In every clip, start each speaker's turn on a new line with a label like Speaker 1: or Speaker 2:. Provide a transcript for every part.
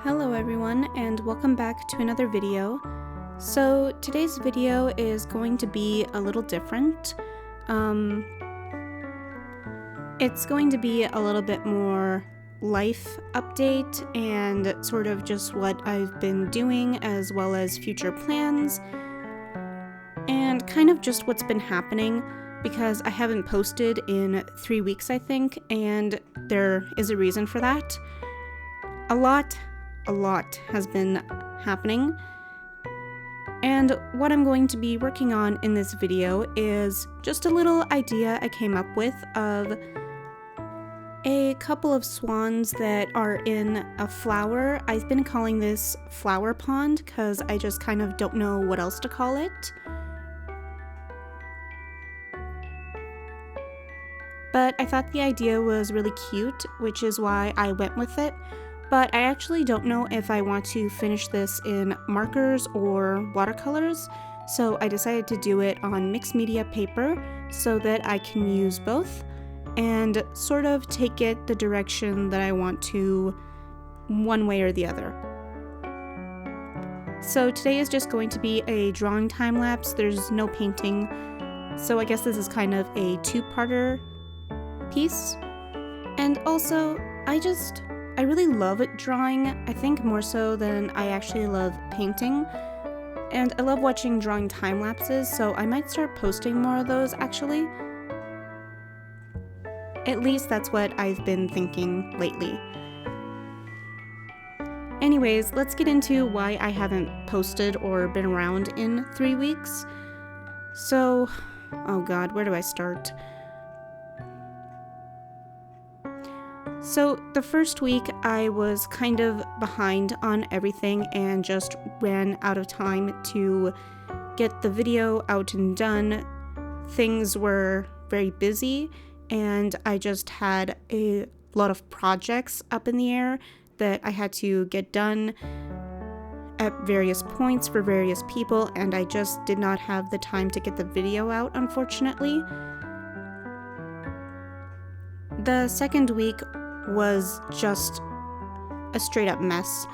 Speaker 1: Hello everyone, and welcome back to another video. So today's video is going to be a little different. It's going to be a little bit more life update and sort of just what I've been doing as well as future plans and kind of just what's been happening because I haven't posted in 3 weeks I think, and there is a reason for that. A lot has been happening, and what I'm going to be working on in this video is just a little idea I came up with of a couple of swans that are in a flower. I've been calling this flower pond because I just kind of don't know what else to call it. But I thought the idea was really cute, which is why I went with it. But I actually don't know if I want to finish this in markers or watercolors, so I decided to do it on mixed media paper so that I can use both and sort of take it the direction that I want to, one way or the other. So today is just going to be a drawing time lapse. There's no painting, so I guess this is kind of a two-parter piece. And also, I really love drawing, I think more so than I actually love painting, and I love watching drawing time lapses, so I might start posting more of those actually. At least that's what I've been thinking lately. Anyways, let's get into why I haven't posted or been around in 3 weeks. So, oh god, where do I start? So the first week I was kind of behind on everything and just ran out of time to get the video out and done. Things were very busy and I just had a lot of projects up in the air that I had to get done at various points for various people, and I just did not have the time to get the video out, unfortunately. The second week was just a straight up mess.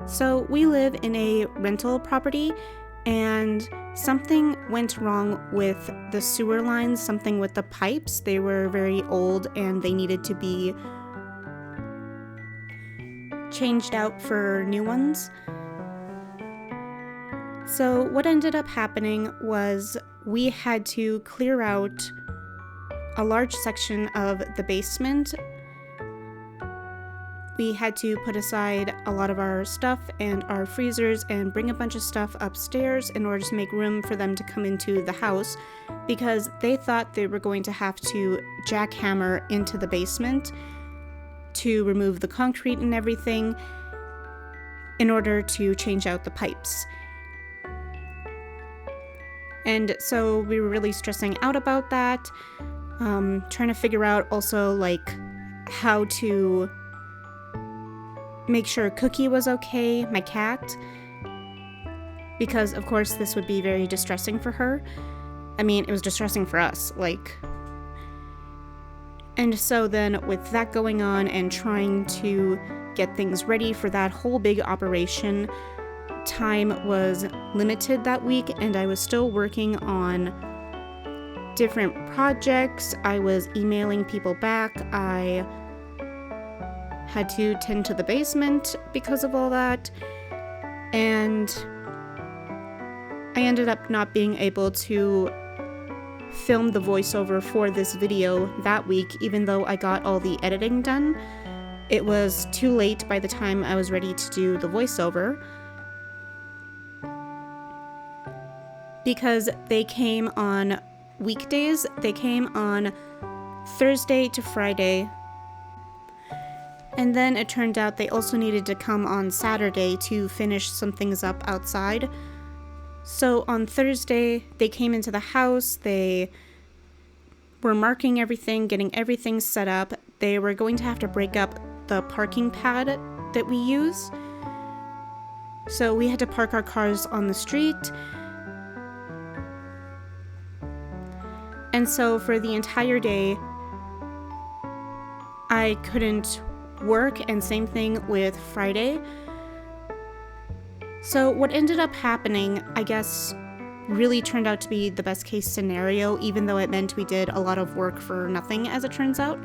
Speaker 1: So we live in a rental property and something went wrong with the sewer lines, something with the pipes. They were very old and they needed to be changed out for new ones. So what ended up happening was we had to clear out a large section of the basement. We had to put aside a lot of our stuff and our freezers and bring a bunch of stuff upstairs in order to make room for them to come into the house, because they thought they were going to have to jackhammer into the basement to remove the concrete and everything in order to change out the pipes. And so we were really stressing out about that. Trying to figure out also like how to make sure Cookie was okay, my cat, because of course this would be very distressing for her. I mean, it was distressing for us, like. And so then with that going on and trying to get things ready for that whole big operation, time was limited that week and I was still working on different projects. I was emailing people back. I had to tend to the basement because of all that. And I ended up not being able to film the voiceover for this video that week, even though I got all the editing done. It was too late by the time I was ready to do the voiceover, because they came on weekdays. They came on Thursday to Friday, and then it turned out they also needed to come on Saturday to finish some things up outside. So on Thursday they came into the house, they were marking everything, getting everything set up. They were going to have to break up the parking pad that we use, so we had to park our cars on the street. And so for the entire day, I couldn't work, and same thing with Friday. So what ended up happening, I guess, really turned out to be the best case scenario, even though it meant we did a lot of work for nothing, as it turns out.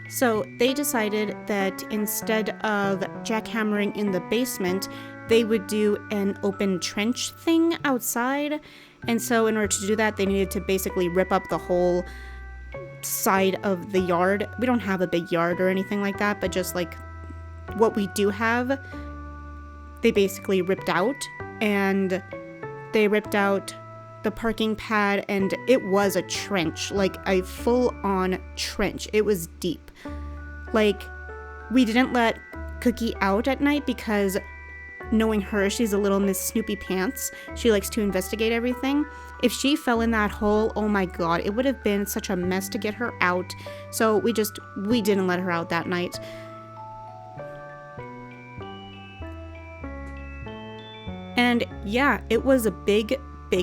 Speaker 1: So they decided that instead of jackhammering in the basement, they would do an open trench thing outside. And so in order to do that, they needed to basically rip up the whole side of the yard. We don't have a big yard or anything like that, but just like what we do have, they basically ripped out. And they ripped out the parking pad, and it was a trench, like a full-on trench. It was deep. Like, we didn't let Cookie out at night because, knowing her, she's a little Miss Snoopy Pants. She likes to investigate everything. If she fell in that hole, oh my god, it would have been such a mess to get her out. So we didn't let her out that night. And yeah, it was a big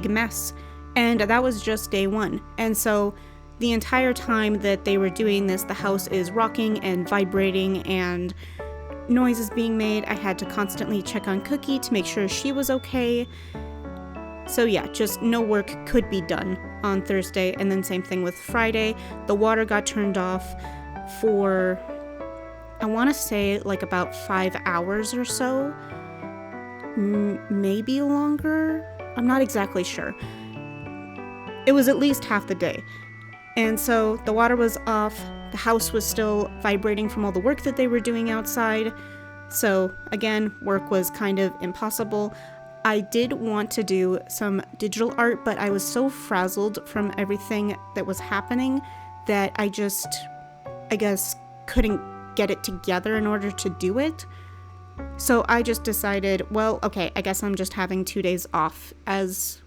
Speaker 1: mess. And that was just day one. And so the entire time that they were doing this, the house is rocking and vibrating and noise is being made. I had to constantly check on Cookie to make sure she was okay. So yeah, just no work could be done on Thursday. And then same thing with Friday. The water got turned off for, I want to say, like about 5 hours or so. Maybe longer? I'm not exactly sure. It was at least half the day. And so the water was off. The house was still vibrating from all the work that they were doing outside. So again, work was kind of impossible. I did want to do some digital art, but I was so frazzled from everything that was happening that I guess, couldn't get it together in order to do it. So I just decided, well, okay, I guess I'm just having 2 days off, as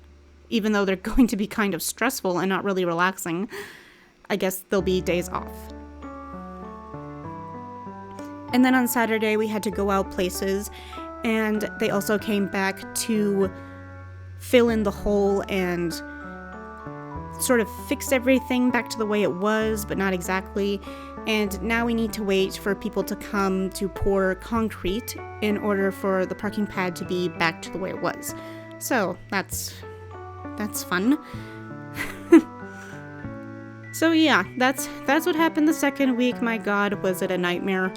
Speaker 1: even though they're going to be kind of stressful and not really relaxing, I guess they'll be days off. And then on Saturday, we had to go out places, and they also came back to fill in the hole and sort of fix everything back to the way it was, but not exactly. And now we need to wait for people to come to pour concrete in order for the parking pad to be back to the way it was. So that's fun. So yeah, that's what happened the second week. My god, was it a nightmare.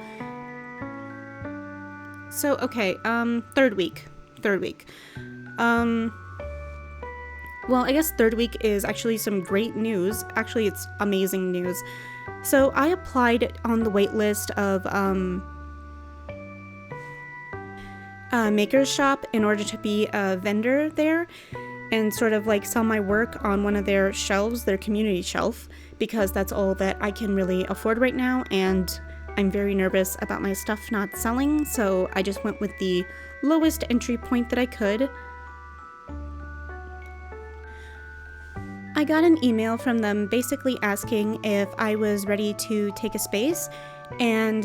Speaker 1: So okay, third week. Well, I guess third week is actually some great news. Actually, it's amazing news. So I applied on the wait list of Maker's Shop in order to be a vendor there and sort of like sell my work on one of their shelves, their community shelf, because that's all that I can really afford right now, and I'm very nervous about my stuff not selling, so I just went with the lowest entry point that I could. I got an email from them basically asking if I was ready to take a space, and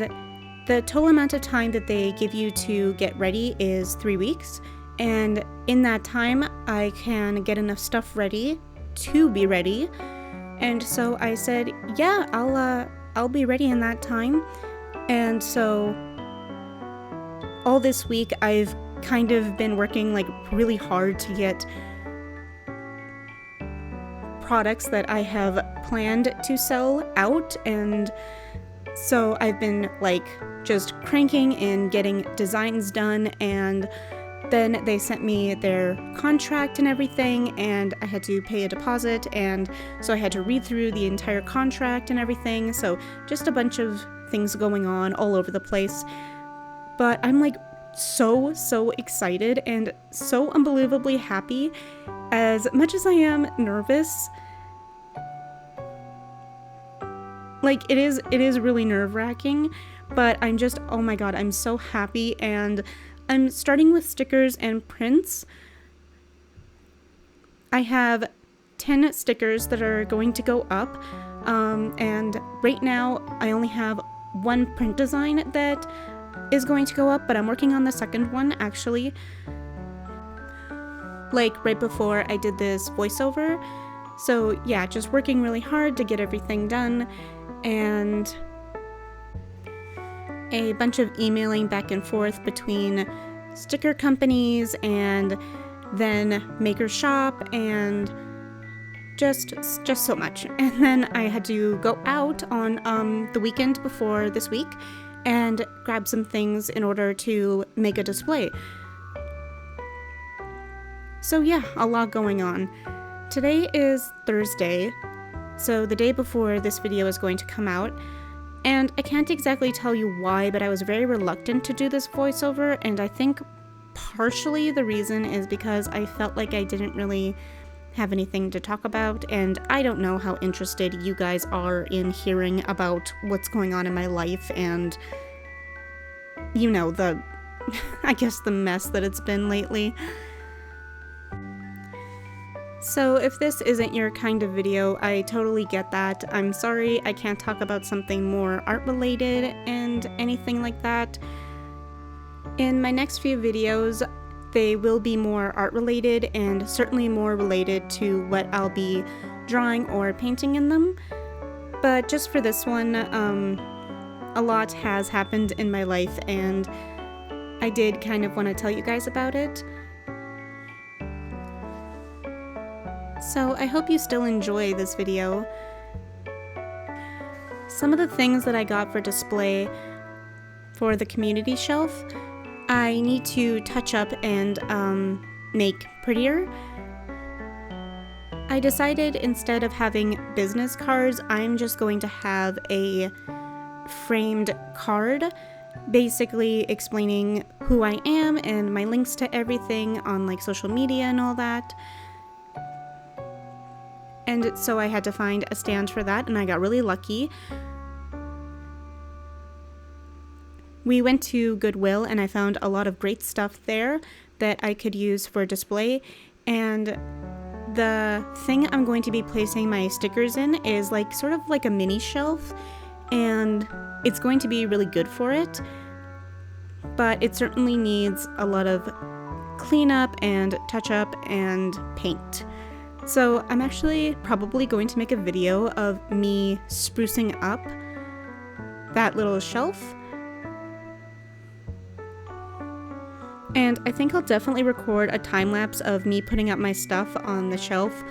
Speaker 1: the total amount of time that they give you to get ready is 3 weeks, and in that time I can get enough stuff ready to be ready. And so I said, yeah, I'll be ready in that time. And so all this week I've kind of been working like really hard to get products that I have planned to sell out, and so I've been like just cranking and getting designs done, and then they sent me their contract and everything, and I had to pay a deposit, and so I had to read through the entire contract and everything, so just a bunch of things going on all over the place. But I'm like so excited and so unbelievably happy. As much as I am nervous, like it is really nerve-wracking, but I'm just, oh my god, I'm so happy. And I'm starting with stickers and prints. I have 10 stickers that are going to go up, and right now I only have one print design that is going to go up, but I'm working on the second one actually. Like right before I did this voiceover. So yeah, just working really hard to get everything done. And a bunch of emailing back and forth between sticker companies and then Maker Shop and just so much. And then I had to go out on the weekend before this week and grab some things in order to make a display. So yeah, a lot going on. Today is Thursday, so the day before this video is going to come out, and I can't exactly tell you why, but I was very reluctant to do this voiceover, and I think partially the reason is because I felt like I didn't really have anything to talk about, and I don't know how interested you guys are in hearing about what's going on in my life and, you know, I guess the mess that it's been lately. So if this isn't your kind of video, I totally get that. I'm sorry I can't talk about something more art related and anything like that. In my next few videos, they will be more art related and certainly more related to what I'll be drawing or painting in them. But just for this one, a lot has happened in my life and I did kind of want to tell you guys about it. So I hope you still enjoy this video. Some of the things that I got for display for the community shelf, I need to touch up and make prettier. I decided instead of having business cards, I'm just going to have a framed card basically explaining who I am and my links to everything on like social media and all that. And so I had to find a stand for that, and I got really lucky. We went to Goodwill and I found a lot of great stuff there that I could use for display, and the thing I'm going to be placing my stickers in is like sort of like a mini shelf, and it's going to be really good for it, but it certainly needs a lot of cleanup and touch up and paint. So I'm actually probably going to make a video of me sprucing up that little shelf. And I think I'll definitely record a time lapse of me putting up my stuff on the shelf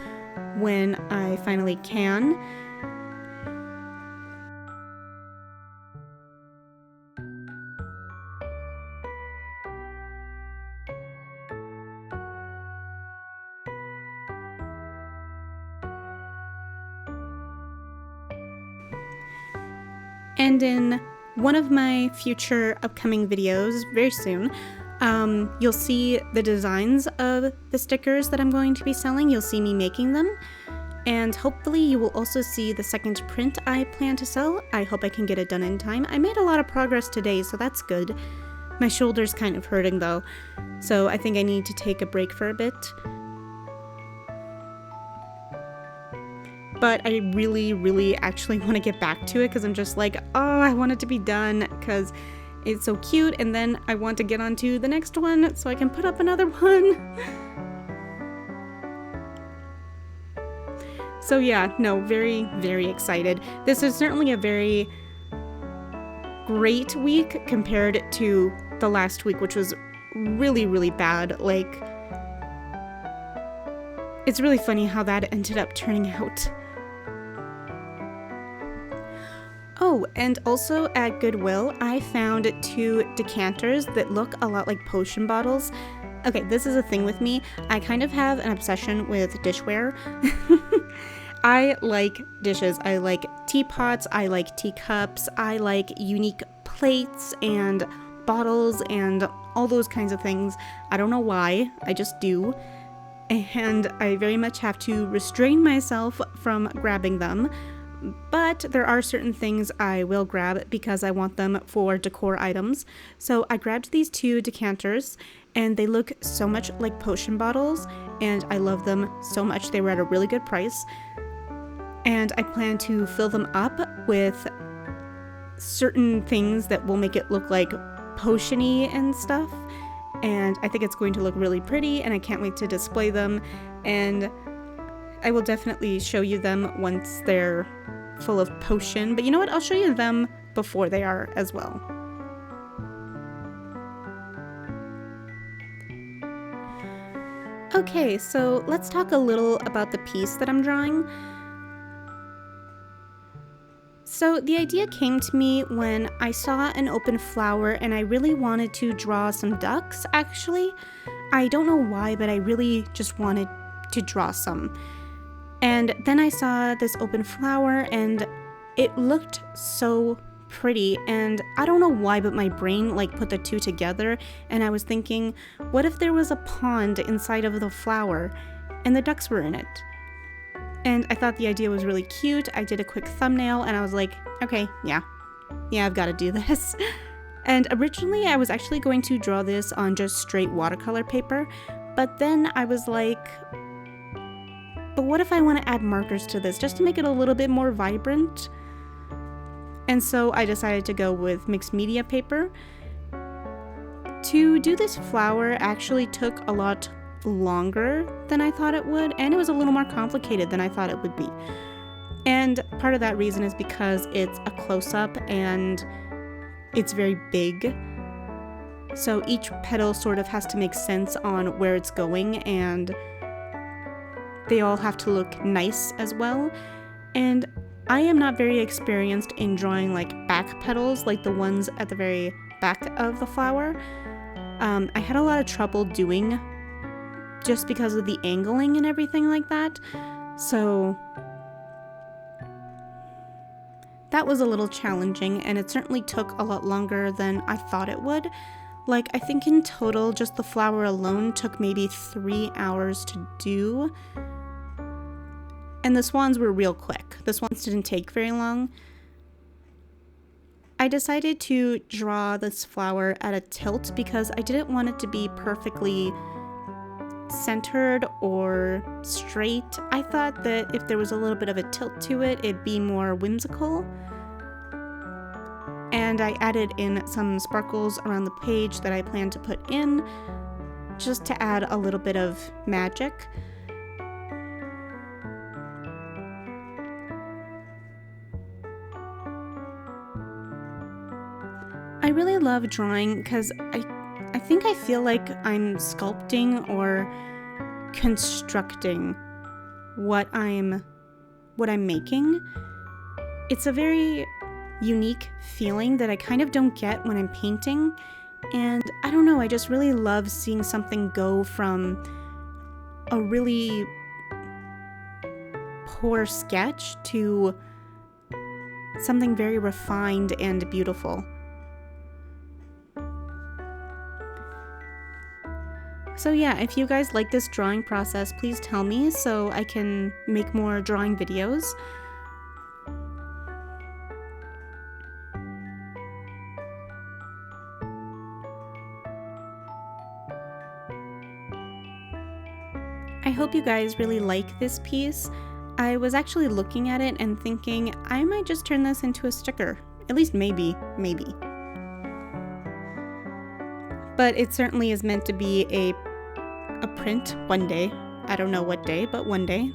Speaker 1: when I finally can. And in one of my future upcoming videos, very soon, you'll see the designs of the stickers that I'm going to be selling. You'll see me making them. And hopefully you will also see the second print I plan to sell. I hope I can get it done in time. I made a lot of progress today, so that's good. My shoulder's kind of hurting though, so I think I need to take a break for a bit. But I really actually want to get back to it because I'm just like, oh, I want it to be done because it's so cute, and then I want to get on to the next one so I can put up another one. So yeah, no, very excited. This is certainly a very great week compared to the last week, which was really bad. Like, it's really funny how that ended up turning out. Oh, and also at Goodwill, I found 2 decanters that look a lot like potion bottles. Okay, this is a thing with me. I kind of have an obsession with dishware. I like dishes. I like teapots. I like teacups. I like unique plates and bottles and all those kinds of things. I don't know why. I just do. And I very much have to restrain myself from grabbing them. But there are certain things I will grab because I want them for decor items. So I grabbed these 2 decanters, and they look so much like potion bottles, and I love them so much. They were at a really good price. And I plan to fill them up with certain things that will make it look like potion-y and stuff. And I think it's going to look really pretty, and I can't wait to display them. And I will definitely show you them once they're full of potion, but you know what? I'll show you them before they are as well. Okay, so let's talk a little about the piece that I'm drawing. So the idea came to me when I saw an open flower and I really wanted to draw some ducks, actually. I don't know why, but I really just wanted to draw some. And then I saw this open flower and it looked so pretty, and I don't know why, but my brain like put the two together, and I was thinking, what if there was a pond inside of the flower and the ducks were in it? And I thought the idea was really cute. I did a quick thumbnail and I was like, okay, yeah, I've got to do this. And originally I was actually going to draw this on just straight watercolor paper, but then I was like, but what if I want to add markers to this just to make it a little bit more vibrant? And so I decided to go with mixed media paper. To do this flower actually took a lot longer than I thought it would, and it was a little more complicated than I thought it would be. And part of that reason is because it's a close-up and it's very big. So each petal sort of has to make sense on where it's going, and they all have to look nice as well. And I am not very experienced in drawing like back petals, like the ones at the very back of the flower. I had a lot of trouble doing just because of the angling and everything like that. So that was a little challenging, and it certainly took a lot longer than I thought it would. Like, I think in total, just the flower alone took maybe 3 hours to do. And the swans were real quick. The swans didn't take very long. I decided to draw this flower at a tilt because I didn't want it to be perfectly centered or straight. I thought that if there was a little bit of a tilt to it, it'd be more whimsical. And I added in some sparkles around the page that I plan to put in just to add a little bit of magic. I really love drawing because I think I feel like I'm sculpting or constructing what I'm making. It's a very unique feeling that I kind of don't get when I'm painting, and I don't know, I just really love seeing something go from a really poor sketch to something very refined and beautiful. So yeah, if you guys like this drawing process, please tell me so I can make more drawing videos. I hope you guys really like this piece. I was actually looking at it and thinking I might just turn this into a sticker. At least maybe. But it certainly is meant to be a print one day. I don't know what day, but one day.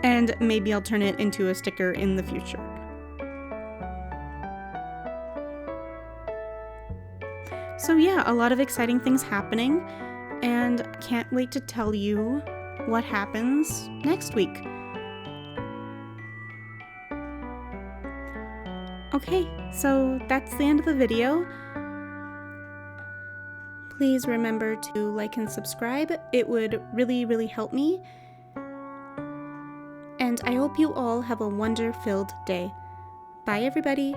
Speaker 1: And maybe I'll turn it into a sticker in the future. So yeah, a lot of exciting things happening, and can't wait to tell you what happens next week. Okay, so that's the end of the video. Please remember to like and subscribe. It would really, really help me. And I hope you all have a wonder-filled day. Bye, everybody.